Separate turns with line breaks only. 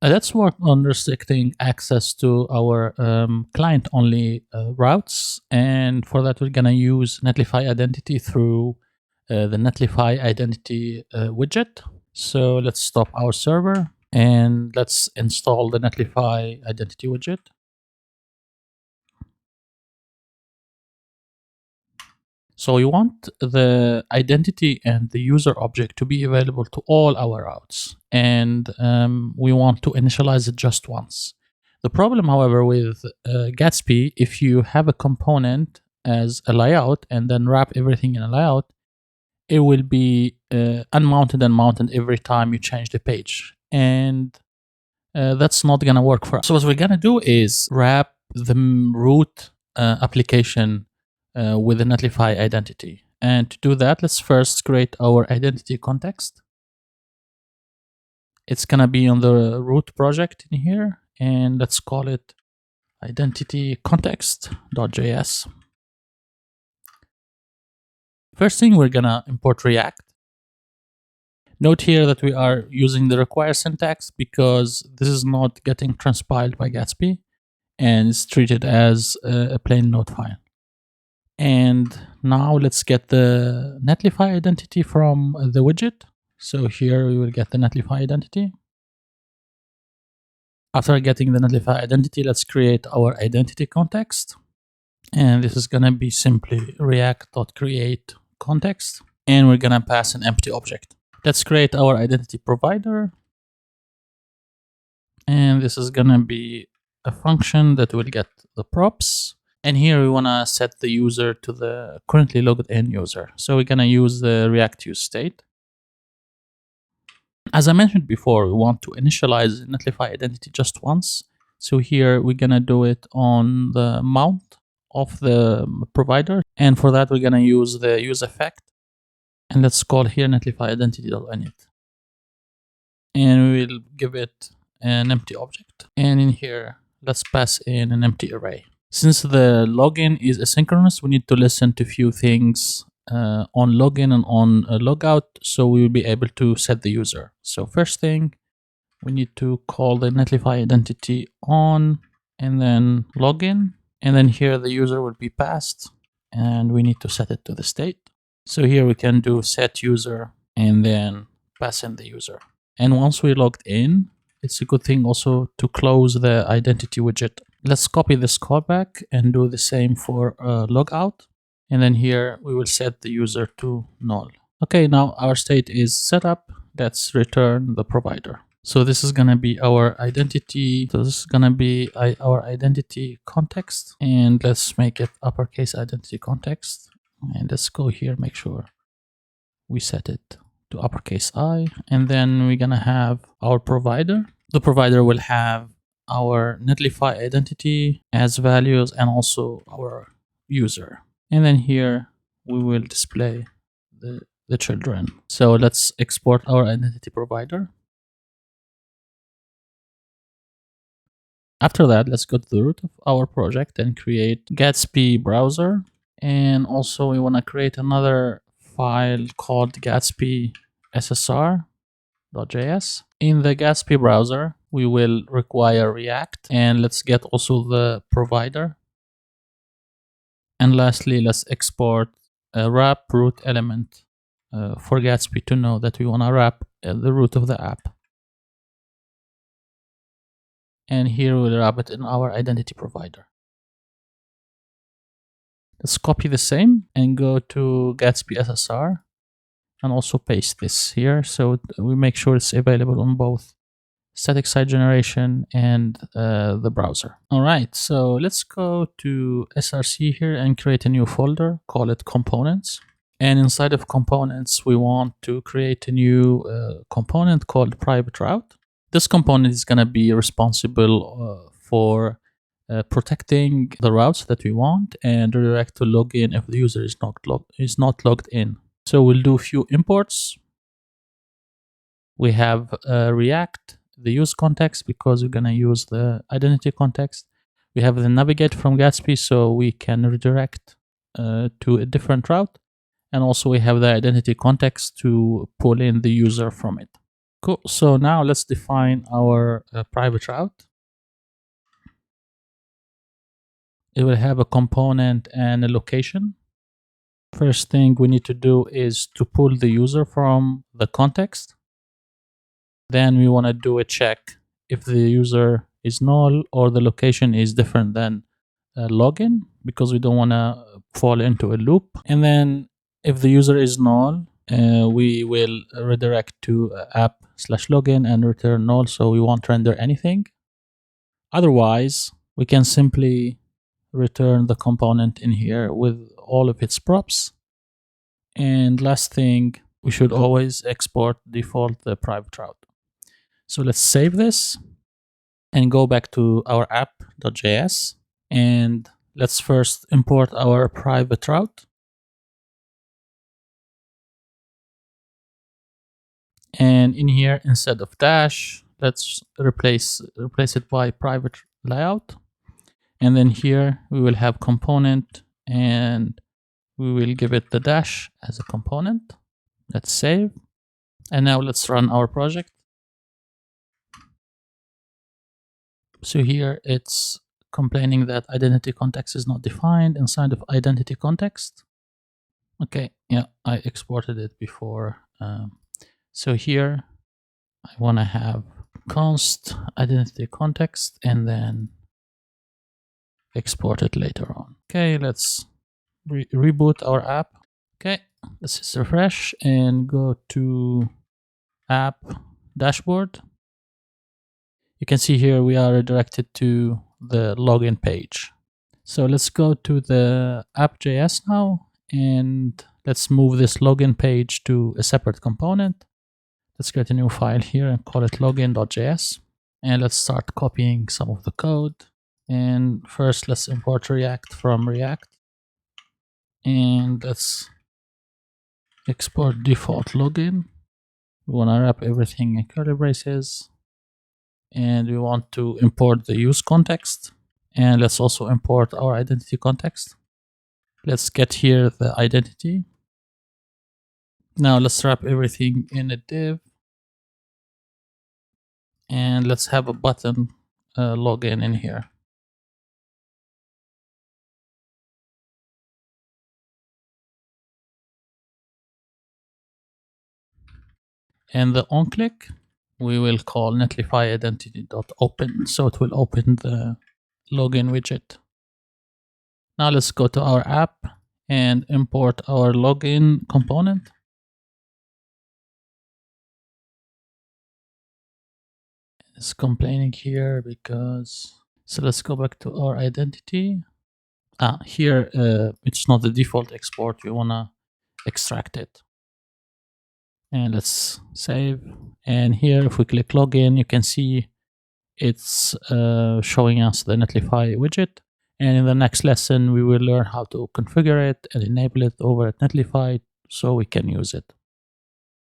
Let's work on restricting access to our client-only routes. And for that, we're going to use Netlify Identity through the Netlify Identity widget. So let's stop our server and let's install the Netlify Identity widget. So we want the identity and the user object to be available to all our routes. And we want to initialize it just once. The problem, however, with Gatsby, if you have a component as a layout and then wrap everything in a layout, it will be unmounted and mounted every time you change the page. And that's not going to work for us. So what we're going to do is wrap the root application with the Netlify identity. And to do that, let's first create our identity context. It's going to be on the root project in here. And let's call it identity context.js. First thing, we're going to import React. Note here that we are using the require syntax because this is not getting transpiled by Gatsby and it's treated as a plain node file. And now let's get the Netlify identity from the widget. So here we will get the Netlify identity. After getting the Netlify identity, let's create our identity context. And this is going to be simply react.create context. And we're going to pass an empty object. Let's create our identity provider. And this is going to be a function that will get the props. And here we want to set the user to the currently logged in user. So we're going to use the React use state. As I mentioned before, we want to initialize Netlify identity just once. So here we're going to do it on the mount of the provider. And for that, we're going to use the use effect. And let's call here Netlify identity.init. And we'll give it an empty object. And in here, let's pass in an empty array. Since the login is asynchronous, we need to listen to a few things on login and on logout, so we will be able to set the user. So first thing, we need to call the Netlify identity on and then login. And then here the user will be passed and we need to set it to the state. So here we can do set user and then pass in the user. And once we logged in, it's a good thing also to close the identity widget. Let's copy this callback and do the same for logout. And then here we will set the user to null. Okay, now our state is set up. Let's return the provider. So this is going to be our identity. So this is going to be our identity context. And let's make it uppercase identity context. And let's go here, make sure we set it to uppercase I. And then we're going to have our provider. The provider will have our Netlify identity as values and also our user. And then here we will display the children. So let's export our identity provider. After that, let's go to the root of our project and create Gatsby browser. And also we want to create another file called Gatsby SSR.js. In the Gatsby browser, we will require React, and let's get also the provider. And lastly, let's export a wrap root element for Gatsby to know that we want to wrap the root of the app. And here we'll wrap it in our identity provider. Let's copy the same and go to Gatsby SSR and also paste this here so we make sure it's available on both static site generation and the browser. All right, so let's go to SRC here and create a new folder, call it components. And inside of components, we want to create a new component called private route. This component is going to be responsible for protecting the routes that we want and redirect to login if the user is not logged in. So we'll do a few imports. We have React, the use context, because we're going to use the identity context. We have the navigate from Gatsby, so we can redirect to a different route. And also we have the identity context to pull in the user from it. Cool. So now let's define our private route. It will have a component and a location. First thing we need to do is to pull the user from the context. Then we want to do a check if the user is null or the location is different than login, because we don't want to fall into a loop. And then if the user is null, we will redirect to app/login and return null, so we won't render anything. Otherwise, we can simply return the component in here with all of its props. And last thing, we should always export default the private route. So let's save this and go back to our app.js, and let's first import our private route. And in here, instead of dash, let's replace it by private layout. And then here we will have component, and we will give it the dash as a component. Let's save. And now let's run our project. So here it's complaining that identity context is not defined inside of identity context. Okay, yeah, I exported it before. So here I want to have const identity context and then export it later on. Okay, let's reboot our app. Okay, let's just refresh and go to app dashboard. You can see here we are redirected to the login page. So let's go to the app.js now, and let's move this login page to a separate component. Let's create a new file here and call it login.js. And let's start copying some of the code. And first, let's import React from React. And let's export default login. We want to wrap everything in curly braces. And we want to import the use context. And let's also import our identity context. Let's get here the identity. Now let's wrap everything in a div. And let's have a button login in here. And the on click, we will call Netlify Identity.open, so it will open the login widget. Now let's go to our app and import our login component. It's complaining here because, so let's go back to our identity. Here it's not the default export, we want to extract it. And let's save. And here if we click login, you can see it's showing us the Netlify widget. And in the next lesson, we will learn how to configure it and enable it over at Netlify so we can use it.